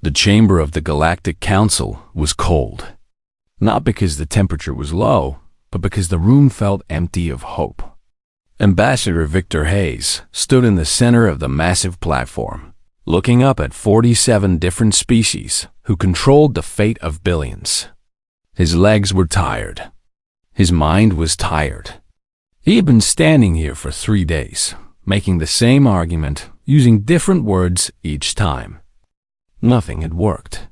The chamber of the Galactic Council was cold. Not because the temperature was low, but because the room felt empty of hope. Ambassador Victor Hayes stood in the center of the massive platform, looking up at 47 different species who controlled the fate of billions. His legs were tired. His mind was tired. He had been standing here for 3 days, making the same argument, using different words each time. Nothing had worked.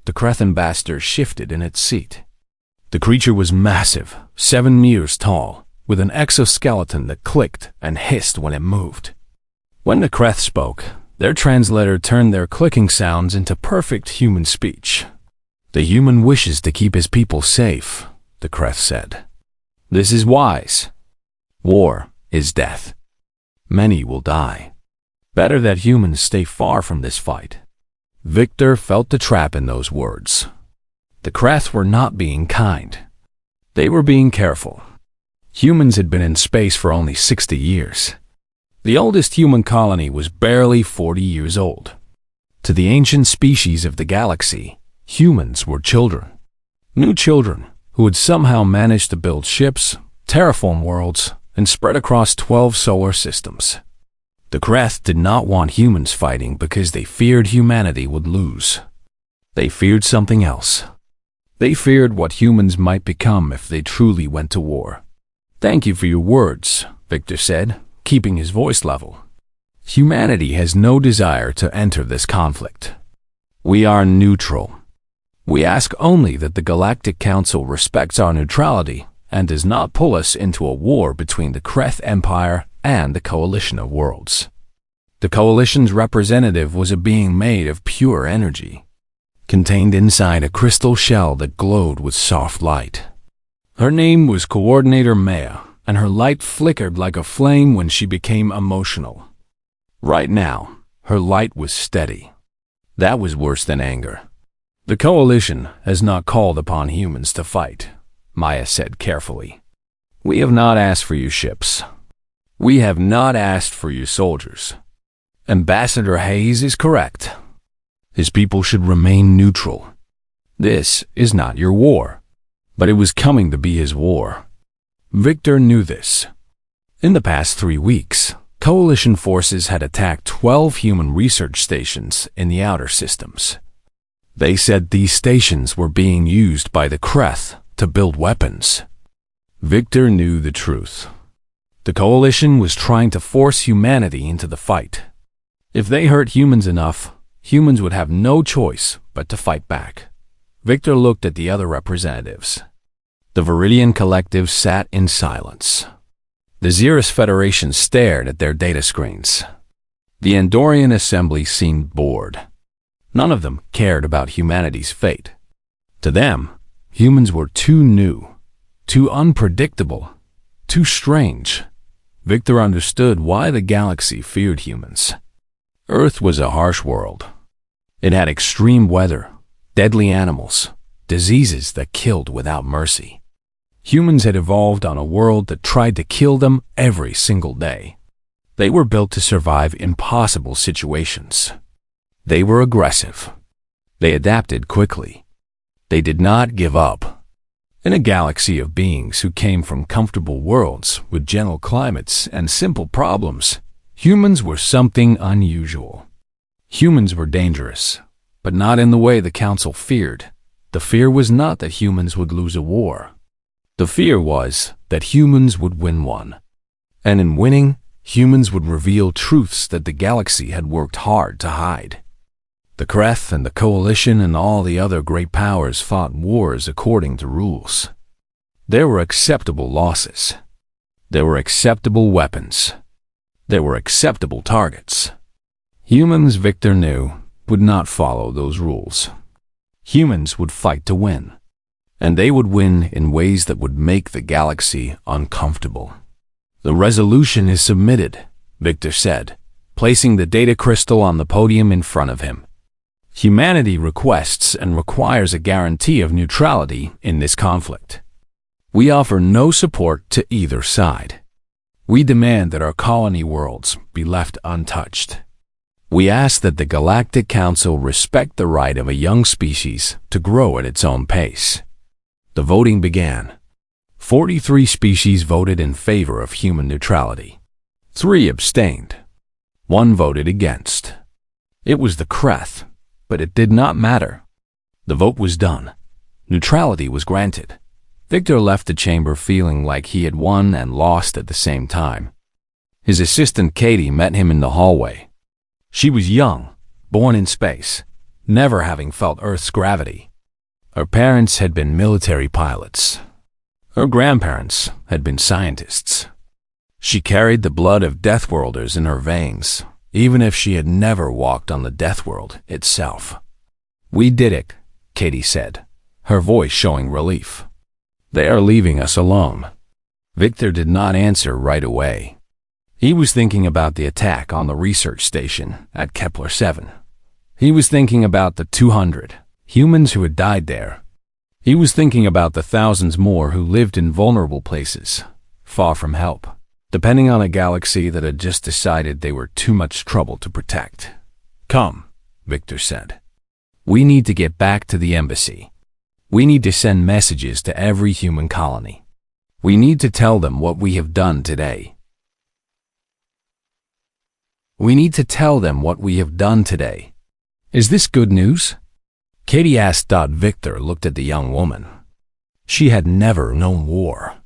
The Kreth ambassador shifted in its seat. The creature was massive, 7 meters tall, with an exoskeleton that clicked and hissed when it moved. When the Kreth spoke, their translator turned their clicking sounds into perfect human speech. The human wishes to keep his people safe, the Kreth said. This is wise. War is death. Many will die. Better that humans stay far from this fight. Victor felt the trap in those words. The Kreth were not being kind. They were being careful. Humans had been in space for only 60 years. The oldest human colony was barely 40 years old. To the ancient species of the galaxy, humans were children. New children who had somehow managed to build ships, terraform worlds, and spread across 12 solar systems. The Kreth did not want humans fighting because they feared humanity would lose. They feared something else. They feared what humans might become if they truly went to war. Thank you for your words, Victor said, keeping his voice level. Humanity has no desire to enter this conflict. We are neutral. We ask only that the Galactic Council respects our neutrality and does not pull us into a war between the Kreth Empire and the Coalition of Worlds. The Coalition's representative was a being made of pure energy, contained inside a crystal shell that glowed with soft light. Her name was Coordinator Maya, and her light flickered like a flame when she became emotional. Right now, her light was steady. That was worse than anger. The Coalition has not called upon humans to fight, Maya said carefully. We have not asked for your ships. We have not asked for your soldiers. Ambassador Hayes is correct. His people should remain neutral. This is not your war, but it was coming to be his war. Victor knew this. In the past 3 weeks, Coalition forces had attacked 12 human research stations in the outer systems. They said these stations were being used by the Kreth to build weapons. Victor knew the truth. The Coalition was trying to force humanity into the fight. If they hurt humans enough, humans would have no choice but to fight back. Victor looked at the other representatives. The Viridian Collective sat in silence. The Xeris Federation stared at their data screens. The Andorian Assembly seemed bored. None of them cared about humanity's fate. To them, humans were too new, too unpredictable, too strange. Victor understood why the galaxy feared humans. Earth was a harsh world. It had extreme weather, deadly animals, diseases that killed without mercy. Humans had evolved on a world that tried to kill them every single day. They were built to survive impossible situations. They were aggressive. They adapted quickly. They did not give up. In a galaxy of beings who came from comfortable worlds with gentle climates and simple problems, humans were something unusual. Humans were dangerous, but not in the way the Council feared. The fear was not that humans would lose a war. The fear was that humans would win one. And in winning, humans would reveal truths that the galaxy had worked hard to hide. The Kreth and the Coalition and all the other great powers fought wars according to rules. There were acceptable losses. There were acceptable weapons. There were acceptable targets. Humans, Victor knew, would not follow those rules. Humans would fight to win. And they would win in ways that would make the galaxy uncomfortable. The resolution is submitted, Victor said, placing the data crystal on the podium in front of him. Humanity requests and requires a guarantee of neutrality in this conflict. We offer no support to either side. We demand that our colony worlds be left untouched. We ask that the Galactic Council respect the right of a young species to grow at its own pace. The voting began. 43 species voted in favor of human neutrality. 3 abstained. 1 voted against. It was the Kreth, but it did not matter. The vote was done. Neutrality was granted. Victor left the chamber feeling like he had won and lost at the same time. His assistant Katie met him in the hallway. She was young, born in space, never having felt Earth's gravity. Her parents had been military pilots. Her grandparents had been scientists. She carried the blood of Deathworlders in her veins, even if she had never walked on the Deathworld itself. "We did it," Katie said, her voice showing relief. "They are leaving us alone." Victor did not answer right away. He was thinking about the attack on the research station at Kepler 7. He was thinking about the 200 humans who had died there. He was thinking about the thousands more who lived in vulnerable places, far from help, depending on a galaxy that had just decided they were too much trouble to protect. "Come," Victor said. "We need to get back to the embassy. We need to send messages to every human colony. We need to tell them what we have done today. We need to tell them what we have done today." "Is this good news?" Katie asked. Victor looked at the young woman. She had never known war.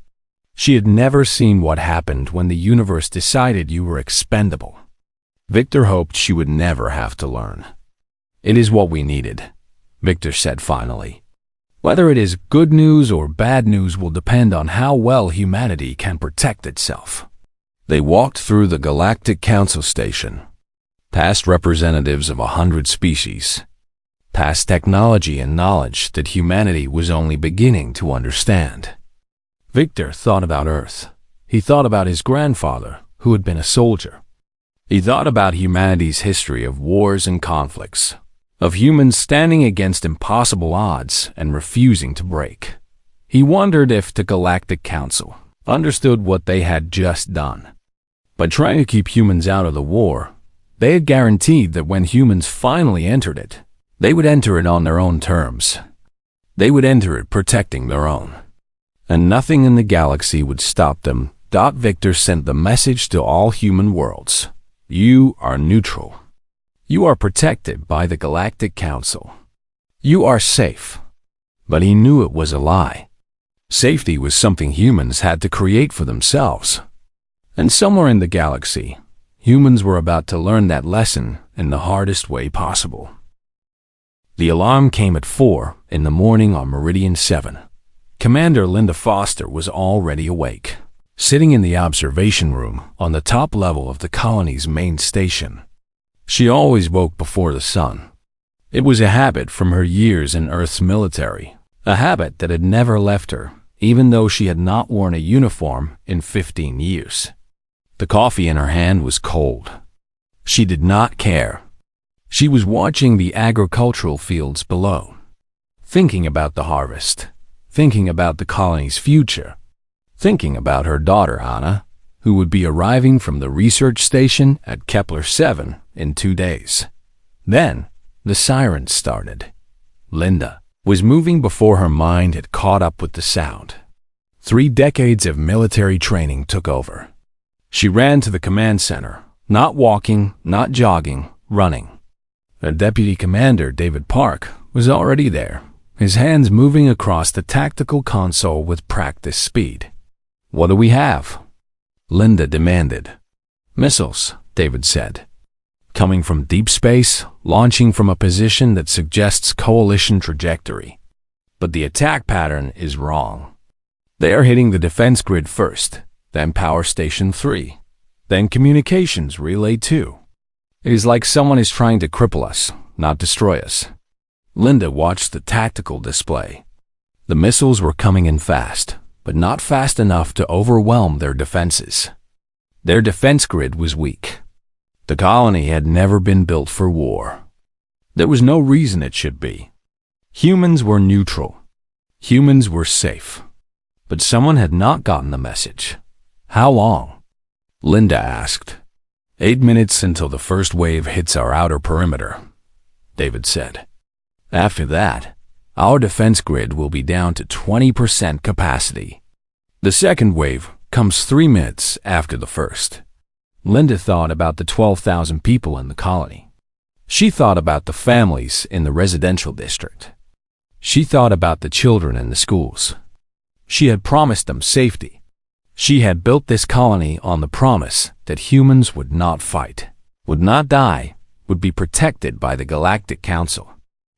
She had never seen what happened when the universe decided you were expendable. Victor hoped she would never have to learn. "It is what we needed," Victor said finally. "Whether it is good news or bad news will depend on how well humanity can protect itself." They walked through the Galactic Council station, past representatives of 100 species, past technology and knowledge that humanity was only beginning to understand. Victor thought about Earth. He thought about his grandfather, who had been a soldier. He thought about humanity's history of wars and conflicts, of humans standing against impossible odds and refusing to break. He wondered if the Galactic Council understood what they had just done. By trying to keep humans out of the war, they had guaranteed that when humans finally entered it, they would enter it on their own terms. They would enter it protecting their own. And nothing in the galaxy would stop them. Victor sent the message to all human worlds. You are neutral. You are protected by the Galactic Council. You are safe. But he knew it was a lie. Safety was something humans had to create for themselves. And somewhere in the galaxy, humans were about to learn that lesson in the hardest way possible. The alarm came at 4 in the morning on Meridian 7. Commander Linda Foster was already awake, sitting in the observation room on the top level of the colony's main station. She always woke before the sun. It was a habit from her years in Earth's military, a habit that had never left her, even though she had not worn a uniform in 15 years. The coffee in her hand was cold. She did not care. She was watching the agricultural fields below, thinking about the harvest, thinking about the colony's future, thinking about her daughter Anna, who would be arriving from the research station at Kepler 7 in 2 days. Then, the sirens started. Linda was moving before her mind had caught up with the sound. 3 decades of military training took over. She ran to the command center, not walking, not jogging, running. Her deputy commander, David Park, was already there, his hands moving across the tactical console with practice speed. "What do we have?" Linda demanded. "Missiles," David said. "Coming from deep space, launching from a position that suggests coalition trajectory. But the attack pattern is wrong. They are hitting the defense grid first, then Power Station 3, then Communications Relay 2. It is like someone is trying to cripple us, not destroy us." Linda watched the tactical display. The missiles were coming in fast, but not fast enough to overwhelm their defenses. Their defense grid was weak. The colony had never been built for war. There was no reason it should be. Humans were neutral. Humans were safe. But someone had not gotten the message. How long? Linda asked. 8 minutes until the first wave hits our outer perimeter, David said. After that, our defense grid will be down to 20% capacity. The second wave comes 3 minutes after the first. Linda thought about the 12,000 people in the colony. She thought about the families in the residential district. She thought about the children in the schools. She had promised them safety. She had built this colony on the promise that humans would not fight, would not die, would be protected by the Galactic Council.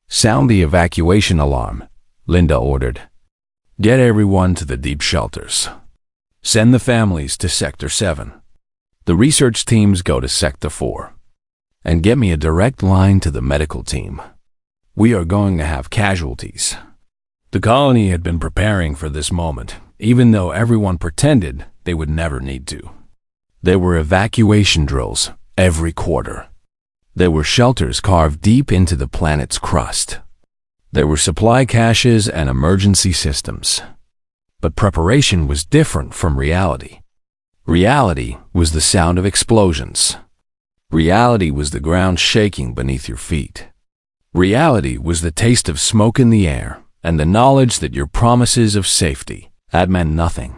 Sound the evacuation alarm, Linda ordered. Get everyone to the deep shelters. Send the families to Sector 7. The research teams go to Sector 4. And get me a direct line to the medical team. We are going to have casualties. The colony had been preparing for this moment, even though everyone pretended they would never need to. There were evacuation drills every quarter. There were shelters carved deep into the planet's crust. There were supply caches and emergency systems. But preparation was different from reality. Reality was the sound of explosions. Reality was the ground shaking beneath your feet. Reality was the taste of smoke in the air and the knowledge that your promises of safety had meant nothing.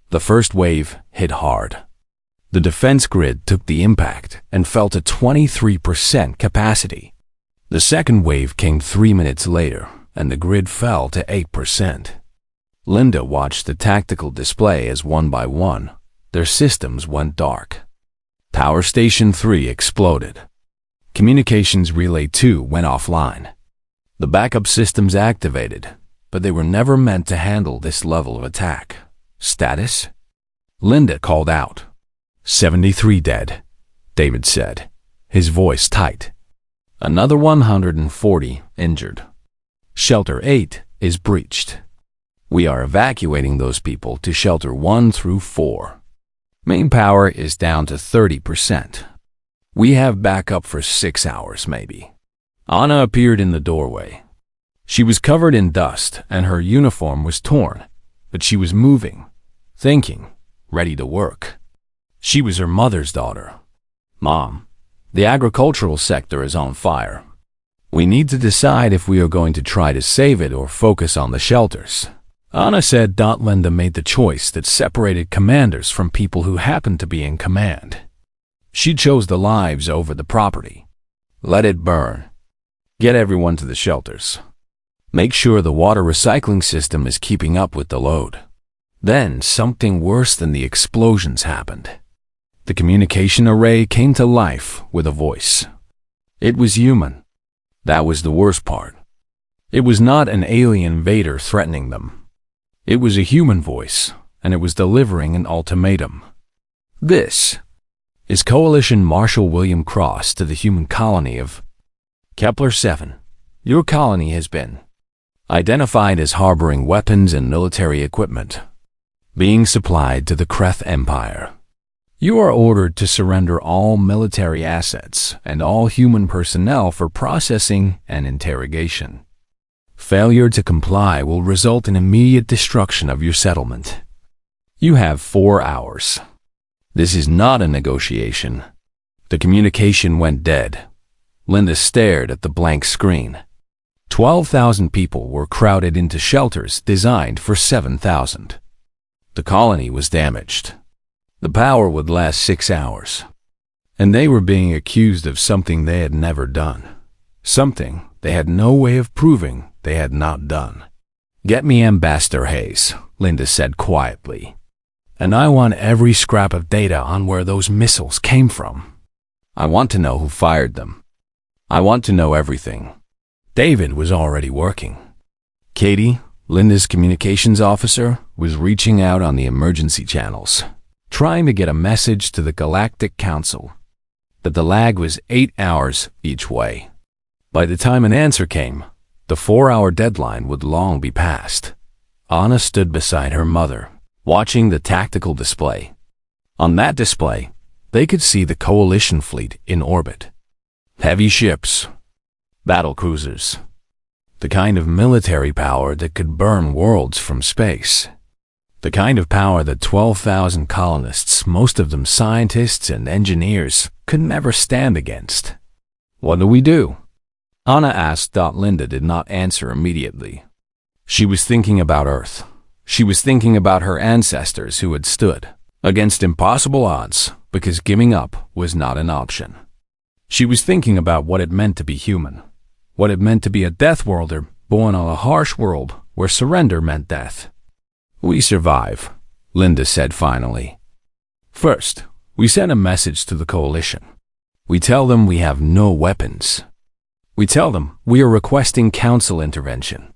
The first wave hit hard. The defense grid took the impact and fell to 23% capacity. The second wave came 3 minutes later, and the grid fell to 8%. Linda watched the tactical display as one by one, their systems went dark. Power Station 3 exploded. Communications Relay 2 went offline. The backup systems activated, but they were never meant to handle this level of attack. Status? Linda called out. 73 dead, David said, his voice tight. Another 140 injured. Shelter 8 is breached. We are evacuating those people to Shelter 1 through 4. Main power is down to 30%. We have backup for 6 hours, maybe. Anna appeared in the doorway. She was covered in dust and her uniform was torn, but she was moving, thinking, ready to work. She was her mother's daughter. Mom, the agricultural sector is on fire. We need to decide if we are going to try to save it or focus on the shelters. Anna said Linda made the choice that separated commanders from people who happened to be in command. She chose the lives over the property. Let it burn. Get everyone to the shelters. Make sure the water recycling system is keeping up with the load. Then something worse than the explosions happened. The communication array came to life with a voice. It was human. That was the worst part. It was not an alien invader threatening them. It was a human voice, and it was delivering an ultimatum. This is Coalition Marshal William Cross to the human colony of Kepler 7. Your colony has been identified as harboring weapons and military equipment, being supplied to the Kreth Empire. You are ordered to surrender all military assets and all human personnel for processing and interrogation. Failure to comply will result in immediate destruction of your settlement. You have 4 hours. This is not a negotiation. The communication went dead. Linda stared at the blank screen. 12,000 people were crowded into shelters designed for 7,000. The colony was damaged. The power would last 6 hours. And they were being accused of something they had never done. Something they had no way of proving they had not done. Get me Ambassador Hayes, Linda said quietly. And I want every scrap of data on where those missiles came from. I want to know who fired them. I want to know everything. David was already working. Katie, Linda's communications officer, was reaching out on the emergency channels, trying to get a message to the Galactic Council. But the lag was 8 hours each way. By the time an answer came, the 4-hour deadline would long be past. Anna stood beside her mother, watching the tactical display. On that display, they could see the Coalition fleet in orbit. Heavy ships, battle cruisers, the kind of military power that could burn worlds from space. The kind of power that 12,000 colonists, most of them scientists and engineers, could never stand against. What do we do? Anna asked. Linda did not answer immediately. She was thinking about Earth. She was thinking about her ancestors who had stood against impossible odds because giving up was not an option. She was thinking about what it meant to be human, what it meant to be a Death Worlder born on a harsh world where surrender meant death. We survive, Linda said finally. First, we send a message to the Coalition. We tell them we have no weapons. We tell them we are requesting Council intervention.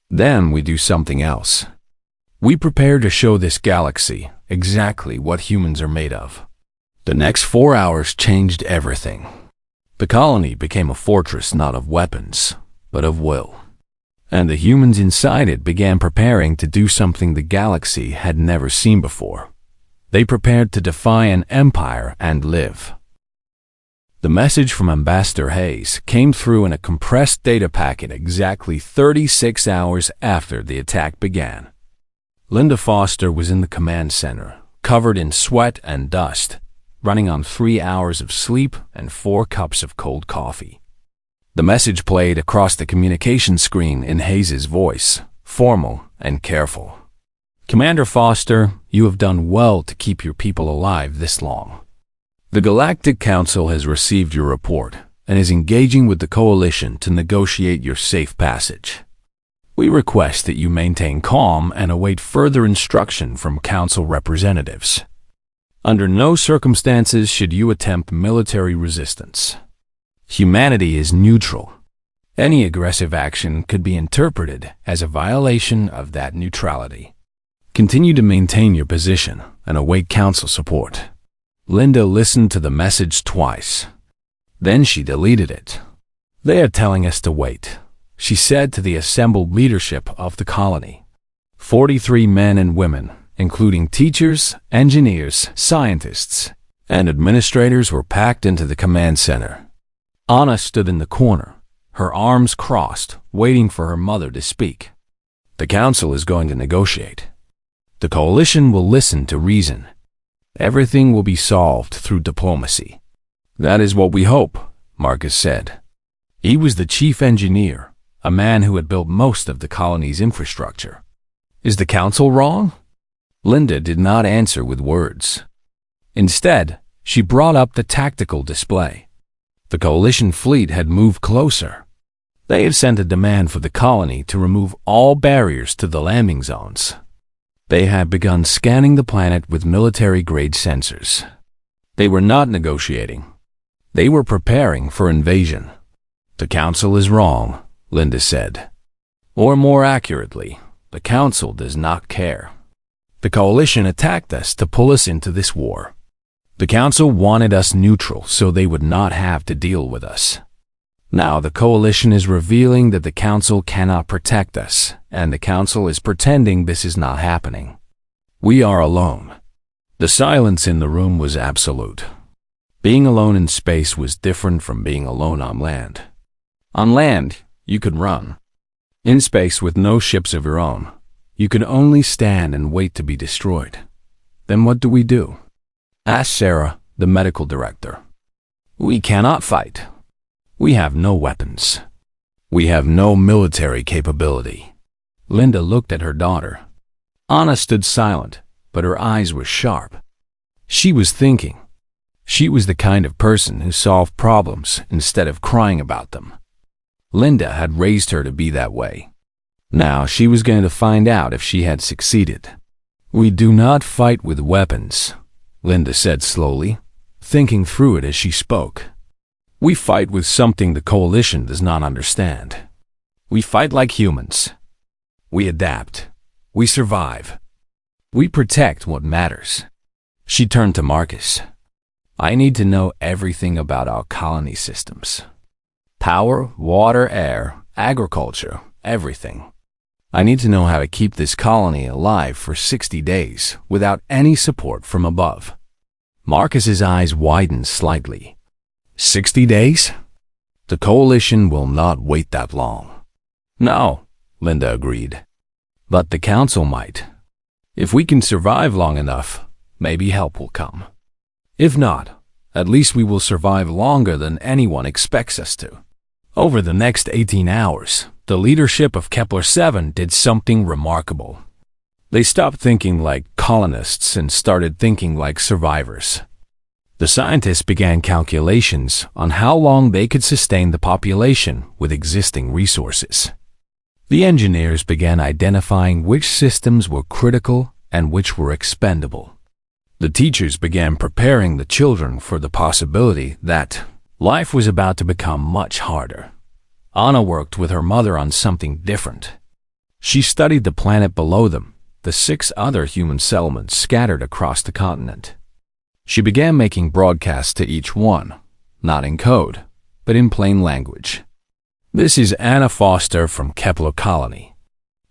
Then we do something else. We prepare to show this galaxy exactly what humans are made of. The next 4 hours changed everything. The colony became a fortress not of weapons, but of will. And the humans inside it began preparing to do something the galaxy had never seen before. They prepared to defy an empire and live. The message from Ambassador Hayes came through in a compressed data packet exactly 36 hours after the attack began. Linda Foster was in the command center, covered in sweat and dust, running on 3 hours of sleep and 4 cups of cold coffee. The message played across the communication screen in Hayes' voice, formal and careful. Commander Foster, you have done well to keep your people alive this long. The Galactic Council has received your report and is engaging with the Coalition to negotiate your safe passage. We request that you maintain calm and await further instruction from Council representatives. Under no circumstances should you attempt military resistance. Humanity is neutral. Any aggressive action could be interpreted as a violation of that neutrality. Continue to maintain your position and await Council support. Linda listened to the message twice. Then she deleted it. They are telling us to wait, she said to the assembled leadership of the colony. 43 men and women, including teachers, engineers, scientists, and administrators, were packed into the command center. Anna stood in the corner, her arms crossed, waiting for her mother to speak. The Council is going to negotiate. The Coalition will listen to reason. Everything will be solved through diplomacy. That is what we hope, Marcus said. He was the chief engineer, a man who had built most of the colony's infrastructure. Is the Council wrong? Linda did not answer with words. Instead, she brought up the tactical display. The Coalition fleet had moved closer. They had sent a demand for the colony to remove all barriers to the landing zones. They had begun scanning the planet with military-grade sensors. They were not negotiating. They were preparing for invasion. The Council is wrong, Linda said. Or more accurately, the Council does not care. The Coalition attacked us to pull us into this war. The Council wanted us neutral so they would not have to deal with us. Now the Coalition is revealing that the Council cannot protect us, and the Council is pretending this is not happening. We are alone. The silence in the room was absolute. Being alone in space was different from being alone on land. On land, you could run. In space with no ships of your own, you could only stand and wait to be destroyed. Then what do we do? Asked Sarah, the medical director. We cannot fight. We have no weapons. We have no military capability. Linda looked at her daughter. Anna stood silent, but her eyes were sharp. She was thinking. She was the kind of person who solved problems instead of crying about them. Linda had raised her to be that way. Now she was going to find out if she had succeeded. We do not fight with weapons, Linda said slowly, thinking through it as she spoke. We fight with something the Coalition does not understand. We fight like humans. We adapt. We survive. We protect what matters. She turned to Marcus. I need to know everything about our colony systems. Power, water, air, agriculture, everything. I need to know how to keep this colony alive for 60 days without any support from above. Marcus's eyes widened slightly. 60 days? The Coalition will not wait that long. No, Linda agreed. But the Council might. If we can survive long enough, maybe help will come. If not, at least we will survive longer than anyone expects us to. Over the next 18 hours, the leadership of Kepler-7 did something remarkable. They stopped thinking like colonists and started thinking like survivors. The scientists began calculations on how long they could sustain the population with existing resources. The engineers began identifying which systems were critical and which were expendable. The teachers began preparing the children for the possibility that life was about to become much harder. Anna worked with her mother on something different. She studied the planet below them, the 6 other human settlements scattered across the continent. She began making broadcasts to each one, not in code, but in plain language. This is Anna Foster from Kepler Colony.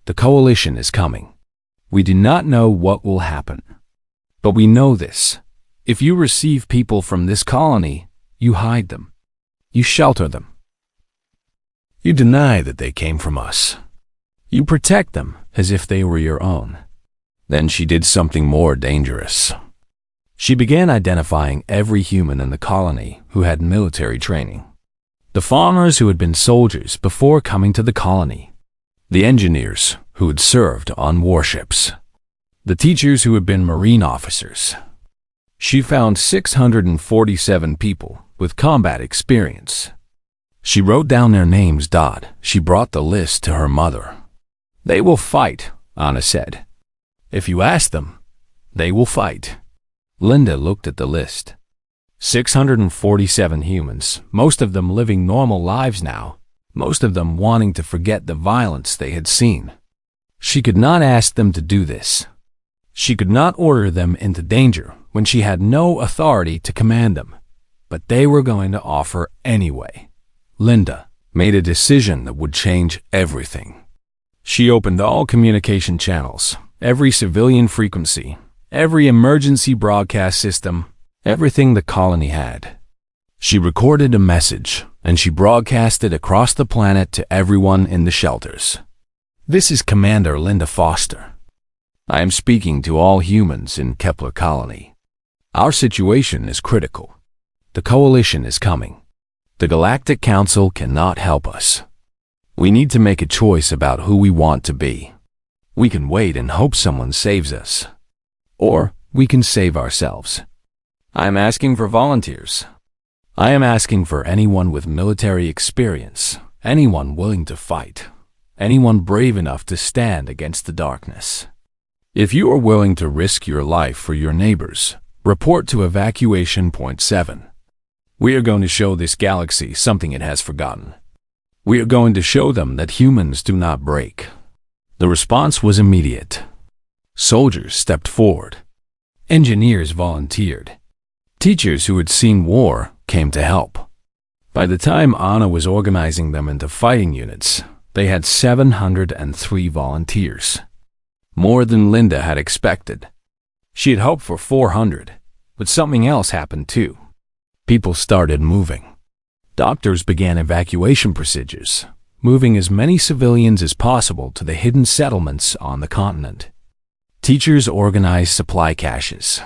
The coalition is coming. We do not know what will happen. But we know this. If you receive people from this colony, you hide them. You shelter them. You deny that they came from us. You protect them as if they were your own. Then she did something more dangerous. She began identifying every human in the colony who had military training. The farmers who had been soldiers before coming to the colony. The engineers who had served on warships. The teachers who had been Marine officers. She found 647 people with combat experience. She wrote down their names. She brought the list to her mother. They will fight, Anna said. If you ask them, they will fight. Linda looked at the list. 647 humans, most of them living normal lives now, most of them wanting to forget the violence they had seen. She could not ask them to do this. She could not order them into danger when she had no authority to command them, but they were going to offer anyway. Linda made a decision that would change everything. She opened all communication channels, every civilian frequency, every emergency broadcast system, everything the colony had. She recorded a message, and she broadcast it across the planet to everyone in the shelters. This is Commander Linda Foster. I am speaking to all humans in Kepler Colony. Our situation is critical. The coalition is coming. The Galactic Council cannot help us. We need to make a choice about who we want to be. We can wait and hope someone saves us. Or we can save ourselves. I am asking for volunteers. I am asking for anyone with military experience, anyone willing to fight, anyone brave enough to stand against the darkness. If you are willing to risk your life for your neighbors, report to Evacuation Point 7. We are going to show this galaxy something it has forgotten. We are going to show them that humans do not break. The response was immediate. Soldiers stepped forward. Engineers volunteered. Teachers who had seen war came to help. By the time Anna was organizing them into fighting units, they had 703 volunteers. More than Linda had expected. She had hoped for 400, but something else happened too. People started moving. Doctors began evacuation procedures, moving as many civilians as possible to the hidden settlements on the continent. Teachers organized supply caches.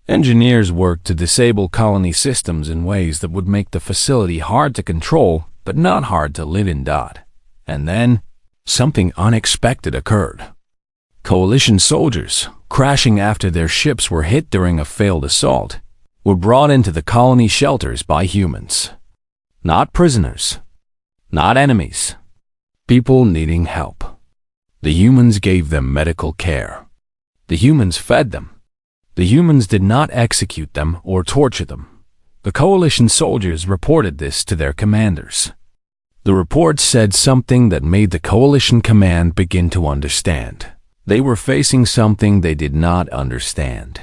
Engineers worked to disable colony systems in ways that would make the facility hard to control, but not hard to live in. And then, something unexpected occurred. Coalition soldiers, crashing after their ships were hit during a failed assault, were brought into the colony shelters by humans. Not prisoners. Not enemies. People needing help. The humans gave them medical care. The humans fed them. The humans did not execute them or torture them. The coalition soldiers reported this to their commanders. The report said something that made the coalition command begin to understand. They were facing something they did not understand.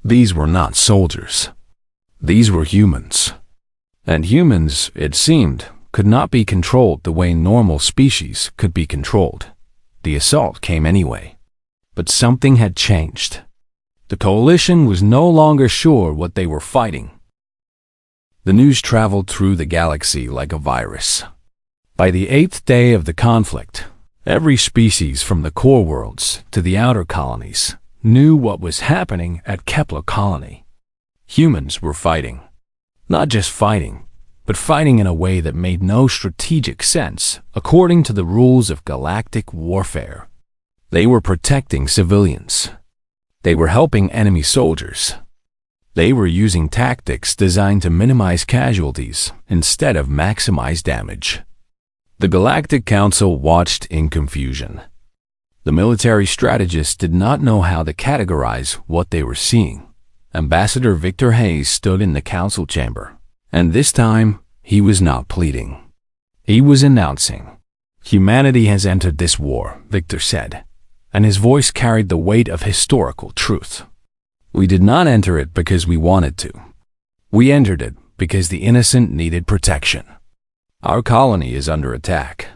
These were not soldiers. These were humans. And humans, it seemed, could not be controlled the way normal species could be controlled. The assault came anyway. But something had changed. The coalition was no longer sure what they were fighting. The news traveled through the galaxy like a virus. By the 8th day of the conflict, Every species from the core worlds to the outer colonies knew what was happening at Kepler Colony. Humans were fighting. Not just fighting, but fighting in a way that made no strategic sense according to the rules of galactic warfare. They were protecting civilians. They were helping enemy soldiers. They were using tactics designed to minimize casualties instead of maximize damage. The Galactic Council watched in confusion. The military strategists did not know how to categorize what they were seeing. Ambassador Victor Hayes stood in the council chamber, and this time he was not pleading. He was announcing, "Humanity has entered this war," Victor said, and his voice carried the weight of historical truth. "We did not enter it because we wanted to. We entered it because the innocent needed protection. Our colony is under attack.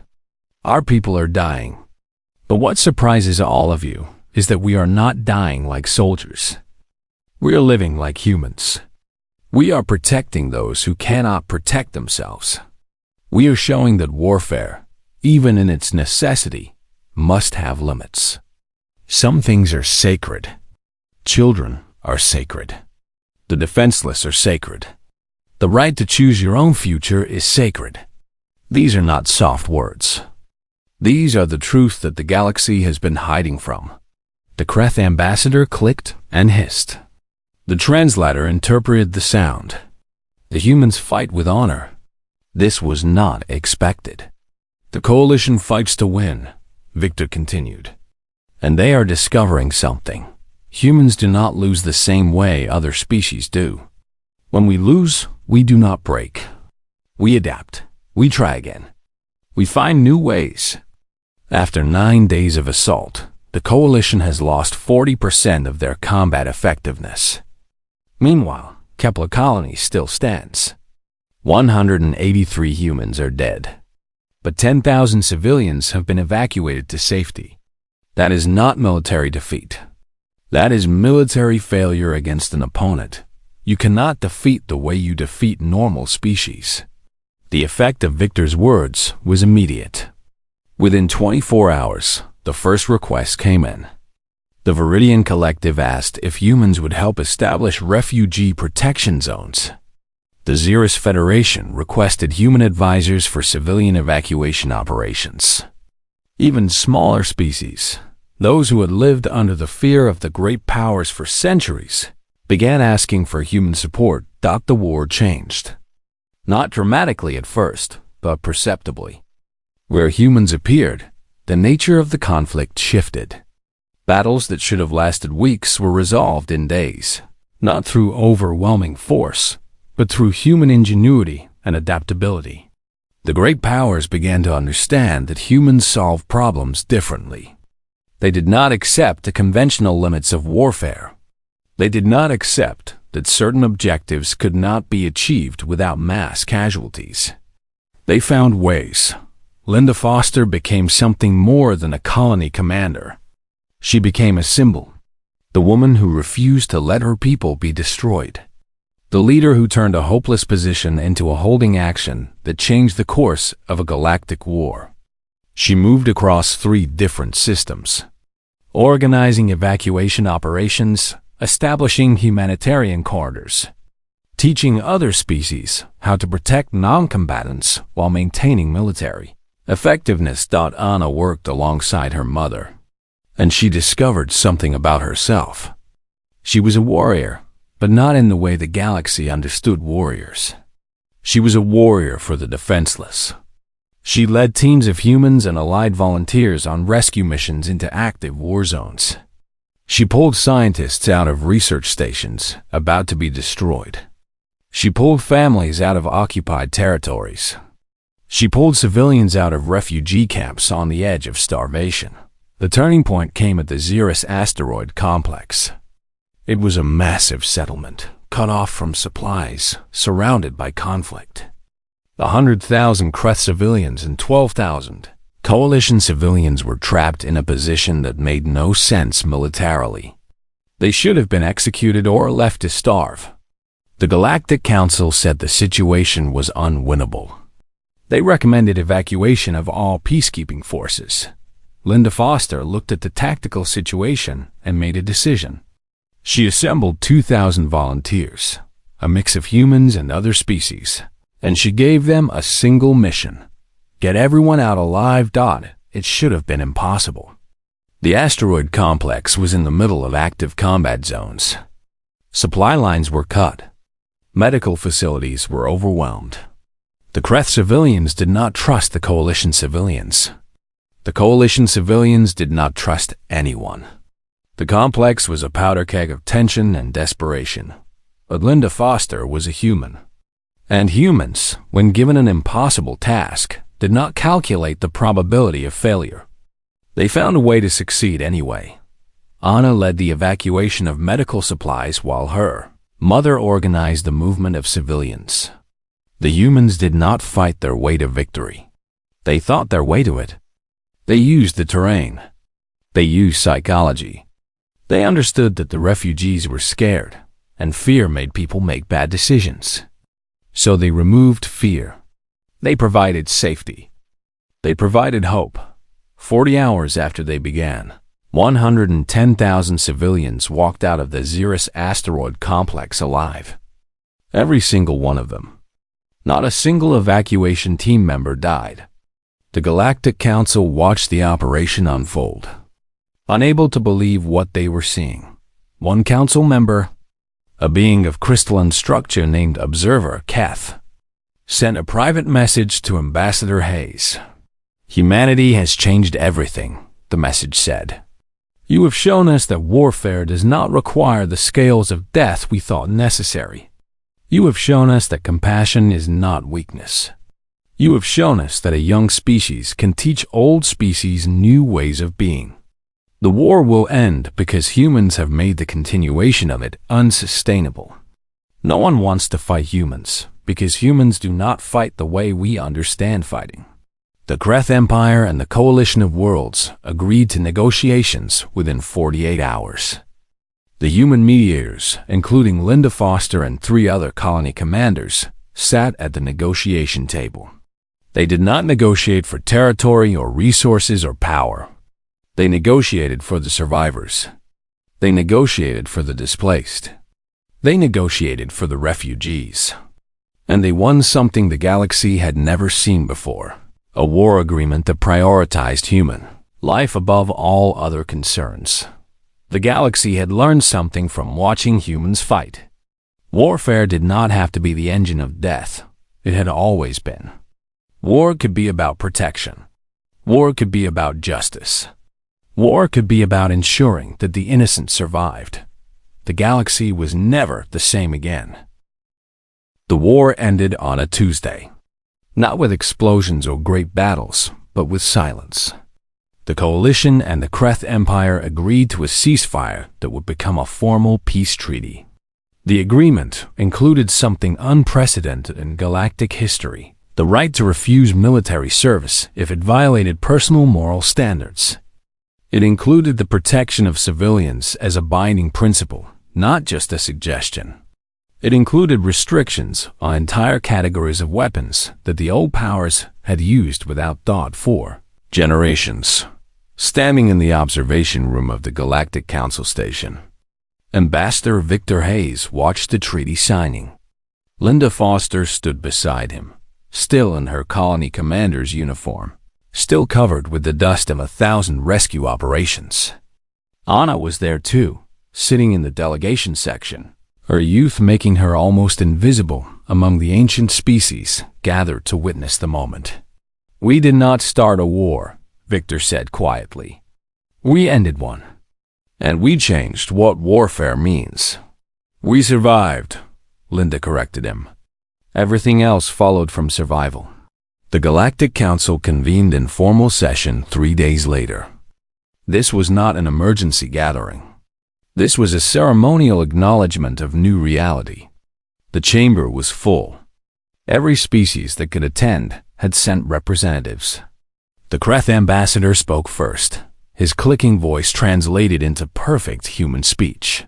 Our people are dying. But what surprises all of you is that we are not dying like soldiers. We are living like humans. We are protecting those who cannot protect themselves. We are showing that warfare, even in its necessity, must have limits. Some things are sacred. Children are sacred. The defenseless are sacred. The right to choose your own future is sacred. These are not soft words. These are the truth that the galaxy has been hiding from." The Kreth ambassador clicked and hissed. The translator interpreted the sound. The humans fight with honor. This was not expected. The coalition fights to win, Victor continued. And they are discovering something. Humans do not lose the same way other species do. When we lose, we do not break. We adapt. We try again. We find new ways. After 9 days of assault, the coalition has lost 40% of their combat effectiveness. Meanwhile, Kepler Colony still stands. 183 humans are dead. But 10,000 civilians have been evacuated to safety. That is not military defeat. That is military failure against an opponent. You cannot defeat the way you defeat normal species. The effect of Victor's words was immediate. Within 24 hours, the first request came in. The Viridian Collective asked if humans would help establish refugee protection zones. The Xeris Federation requested human advisors for civilian evacuation operations. Even smaller species, those who had lived under the fear of the great powers for centuries, began asking for human support. The war changed. Not dramatically at first, but perceptibly. Where humans appeared, the nature of the conflict shifted. Battles that should have lasted weeks were resolved in days, not through overwhelming force, but through human ingenuity and adaptability. The great powers began to understand that humans solve problems differently. They did not accept the conventional limits of warfare. They did not accept that certain objectives could not be achieved without mass casualties. They found ways. Linda Foster became something more than a colony commander. She became a symbol, the woman who refused to let her people be destroyed, the leader who turned a hopeless position into a holding action that changed the course of a galactic war. She moved across 3 different systems, organizing evacuation operations, establishing humanitarian corridors, teaching other species how to protect non-combatants while maintaining military effectiveness. Anna worked alongside her mother, and she discovered something about herself. She was a warrior, but not in the way the galaxy understood warriors. She was a warrior for the defenseless. She led teams of humans and allied volunteers on rescue missions into active war zones. She pulled scientists out of research stations about to be destroyed. She pulled families out of occupied territories. She pulled civilians out of refugee camps on the edge of starvation. The turning point came at the Xeris asteroid complex. It was a massive settlement, cut off from supplies, surrounded by conflict. 100,000 Kreth civilians and 12,000 Coalition civilians were trapped in a position that made no sense militarily. They should have been executed or left to starve. The Galactic Council said the situation was unwinnable. They recommended evacuation of all peacekeeping forces. Linda Foster looked at the tactical situation and made a decision. She assembled 2,000 volunteers, a mix of humans and other species, and she gave them a single mission: get everyone out alive. It should have been impossible. The asteroid complex was in the middle of active combat zones. Supply lines were cut. Medical facilities were overwhelmed. The Kreth civilians did not trust the Coalition civilians. The Coalition civilians did not trust anyone. The complex was a powder keg of tension and desperation. But Linda Foster was a human. And humans, when given an impossible task, did not calculate the probability of failure. They found a way to succeed anyway. Anna led the evacuation of medical supplies while her mother organized the movement of civilians. The humans did not fight their way to victory. They thought their way to it. They used the terrain. They used psychology. They understood that the refugees were scared, and fear made people make bad decisions. So they removed fear. They provided safety. They provided hope. 40 hours after they began, 110,000 civilians walked out of the Xeris asteroid complex alive. Every single one of them. Not a single evacuation team member died. The Galactic Council watched the operation unfold, unable to believe what they were seeing. One council member, a being of crystalline structure named Observer Keth, sent a private message to Ambassador Hayes. "Humanity has changed everything," the message said. "You have shown us that warfare does not require the scales of death we thought necessary. You have shown us that compassion is not weakness. You have shown us that a young species can teach old species new ways of being. The war will end because humans have made the continuation of it unsustainable. No one wants to fight humans because humans do not fight the way we understand fighting." The Kreth Empire and the Coalition of Worlds agreed to negotiations within 48 hours. The human mediators, including Linda Foster and 3 other colony commanders, sat at the negotiation table. They did not negotiate for territory or resources or power. They negotiated for the survivors. They negotiated for the displaced. They negotiated for the refugees. And they won something the galaxy had never seen before: a war agreement that prioritized human life above all other concerns. The galaxy had learned something from watching humans fight. Warfare did not have to be the engine of death. It had always been. War could be about protection. War could be about justice. War could be about ensuring that the innocent survived. The galaxy was never the same again. The war ended on a Tuesday. Not with explosions or great battles, but with silence. The Coalition and the Kreth Empire agreed to a ceasefire that would become a formal peace treaty. The agreement included something unprecedented in galactic history: the right to refuse military service if it violated personal moral standards. It included the protection of civilians as a binding principle, not just a suggestion. It included restrictions on entire categories of weapons that the old powers had used without thought for generations. Standing in the observation room of the Galactic Council station, Ambassador Victor Hayes watched the treaty signing. Linda Foster stood beside him, still in her colony commander's uniform, still covered with the dust of 1,000 rescue operations. Anna was there too, sitting in the delegation section, her youth making her almost invisible among the ancient species gathered to witness the moment. "We did not start a war," Victor said quietly. "We ended one. And we changed what warfare means." "We survived," Linda corrected him. Everything else followed from survival. The Galactic Council convened in formal session 3 days later. This was not an emergency gathering. This was a ceremonial acknowledgement of new reality. The chamber was full. Every species that could attend had sent representatives. The Kreth ambassador spoke first. His clicking voice translated into perfect human speech.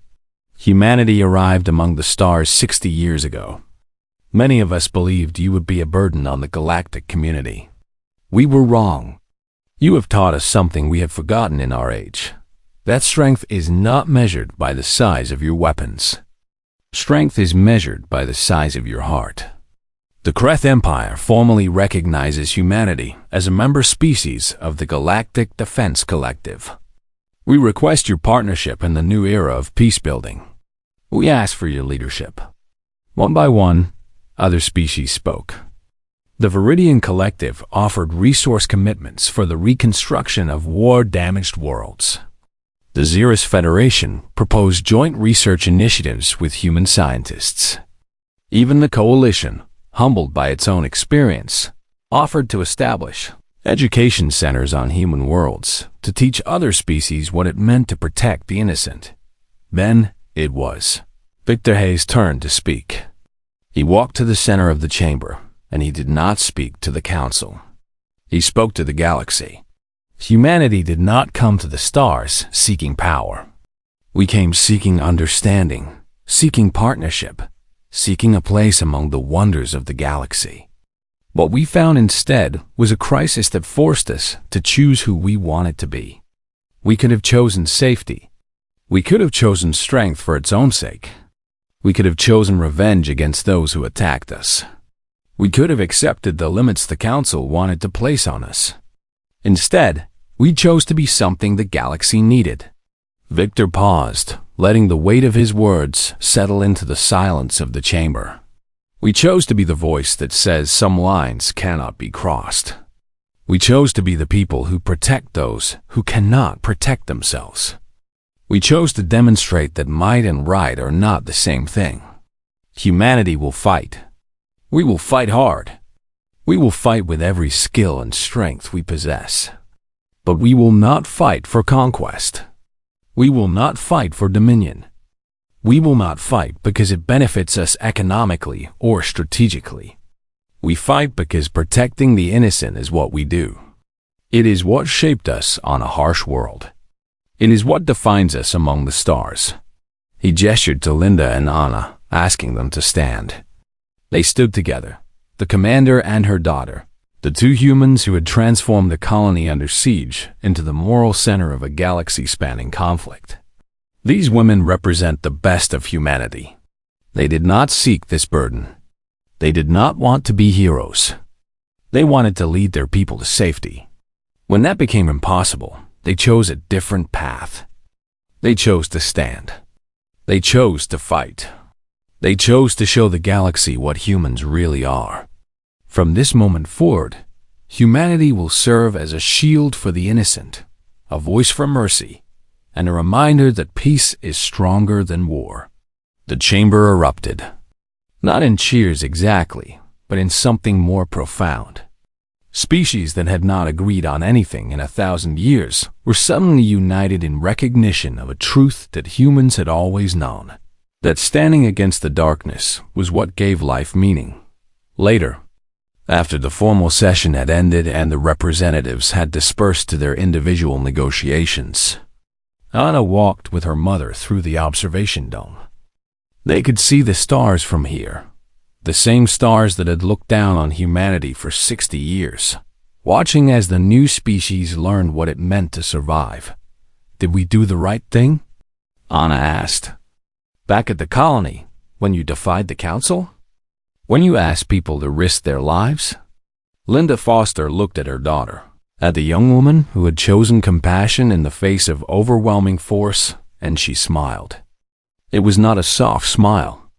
"Humanity arrived among the stars 60 years ago. Many of us believed you would be a burden on the galactic community. We were wrong. You have taught us something we have forgotten in our age. That strength is not measured by the size of your weapons. Strength is measured by the size of your heart. The Kreth Empire formally recognizes humanity as a member species of the Galactic Defense Collective. We request your partnership in the new era of peacebuilding. We ask for your leadership. One by one, other species spoke. The Viridian Collective offered resource commitments for the reconstruction of war-damaged worlds. The Xeris Federation proposed joint research initiatives with human scientists. Even the Coalition, humbled by its own experience, offered to establish education centers on human worlds to teach other species what it meant to protect the innocent. Then it was Victor Hayes' turn to speak. He walked to the center of the chamber, and he did not speak to the council. He spoke to the galaxy. Humanity did not come to the stars seeking power. We came seeking understanding, seeking partnership, seeking a place among the wonders of the galaxy. What we found instead was a crisis that forced us to choose who we wanted to be. We could have chosen safety. We could have chosen strength for its own sake. We could have chosen revenge against those who attacked us. We could have accepted the limits the council wanted to place on us. Instead, we chose to be something the galaxy needed. Victor paused, letting the weight of his words settle into the silence of the chamber. We chose to be the voice that says some lines cannot be crossed. We chose to be the people who protect those who cannot protect themselves. We chose to demonstrate that might and right are not the same thing. Humanity will fight. We will fight hard. We will fight with every skill and strength we possess. But we will not fight for conquest. We will not fight for dominion. We will not fight because it benefits us economically or strategically. We fight because protecting the innocent is what we do. It is what shaped us on a harsh world. It is what defines us among the stars. He gestured to Linda and Anna, asking them to stand. They stood together, the commander and her daughter, the two humans who had transformed the colony under siege into the moral center of a galaxy-spanning conflict. These women represent the best of humanity. They did not seek this burden. They did not want to be heroes. They wanted to lead their people to safety. When that became impossible, they chose a different path. They chose to stand. They chose to fight. They chose to show the galaxy what humans really are. From this moment forward, humanity will serve as a shield for the innocent, a voice for mercy, and a reminder that peace is stronger than war. The chamber erupted. Not in cheers exactly, but in something more profound. Species that had not agreed on anything in 1,000 years were suddenly united in recognition of a truth that humans had always known, that standing against the darkness was what gave life meaning. Later, after the formal session had ended and the representatives had dispersed to their individual negotiations, Anna walked with her mother through the observation dome. They could see the stars from here, the same stars that had looked down on humanity for 60 years, watching as the new species learned what it meant to survive. Did we do the right thing? Anna asked. Back at the colony, when you defied the council? When you asked people to risk their lives? Linda Foster looked at her daughter, at the young woman who had chosen compassion in the face of overwhelming force, and she smiled. It was not a soft smile.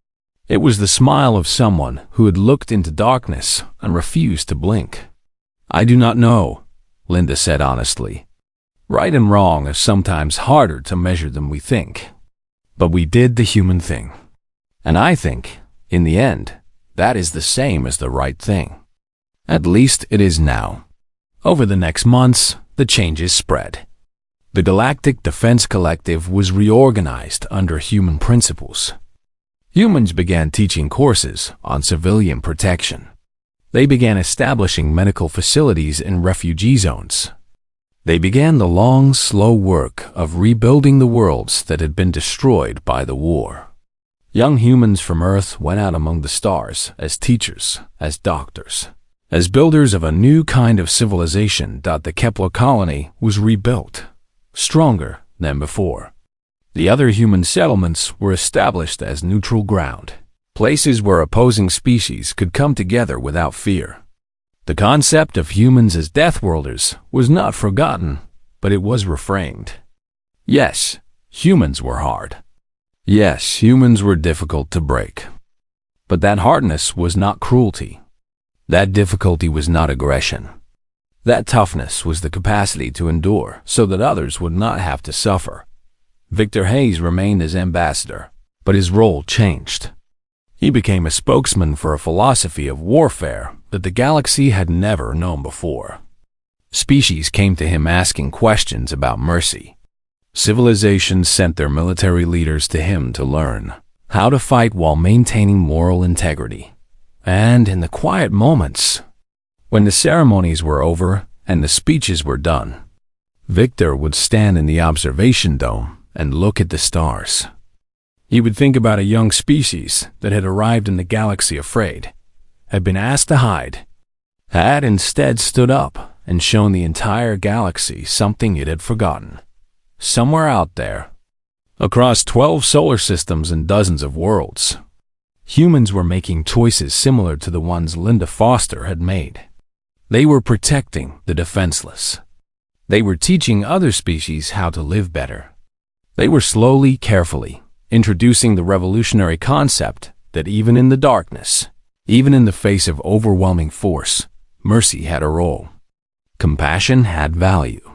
It was the smile of someone who had looked into darkness and refused to blink. I do not know, Linda said honestly. Right and wrong are sometimes harder to measure than we think. But we did the human thing. And I think, in the end, that is the same as the right thing. At least it is now. Over the next months, the changes spread. The Galactic Defense Collective was reorganized under human principles. Humans began teaching courses on civilian protection. They began establishing medical facilities in refugee zones. They began the long, slow work of rebuilding the worlds that had been destroyed by the war. Young humans from Earth went out among the stars as teachers, as doctors. As builders of a new kind of civilization, the Kepler colony was rebuilt, stronger than before. The other human settlements were established as neutral ground, places where opposing species could come together without fear. The concept of humans as deathworlders was not forgotten, but it was reframed. Yes, humans were hard. Yes, humans were difficult to break. But that hardness was not cruelty. That difficulty was not aggression. That toughness was the capacity to endure so that others would not have to suffer. Victor Hayes remained as ambassador, but his role changed. He became a spokesman for a philosophy of warfare that the galaxy had never known before. Species came to him asking questions about mercy. Civilizations sent their military leaders to him to learn how to fight while maintaining moral integrity. And in the quiet moments, when the ceremonies were over and the speeches were done, Victor would stand in the observation dome and look at the stars. He would think about a young species that had arrived in the galaxy afraid, had been asked to hide, had instead stood up and shown the entire galaxy something it had forgotten. Somewhere out there, across 12 solar systems and dozens of worlds, humans were making choices similar to the ones Linda Foster had made. They were protecting the defenseless. They were teaching other species how to live better. They were slowly, carefully, introducing the revolutionary concept that even in the darkness, even in the face of overwhelming force, mercy had a role. Compassion had value.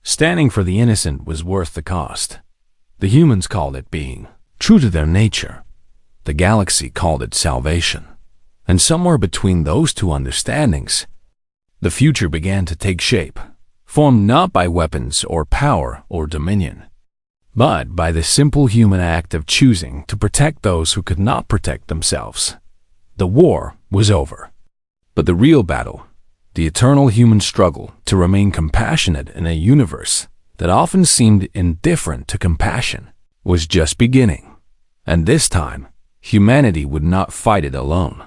Standing for the innocent was worth the cost. The humans called it being true to their nature. The galaxy called it salvation. And somewhere between those two understandings, the future began to take shape, formed not by weapons or power or dominion, but by the simple human act of choosing to protect those who could not protect themselves. The war was over. But the real battle, the eternal human struggle to remain compassionate in a universe that often seemed indifferent to compassion, was just beginning. And this time, humanity would not fight it alone.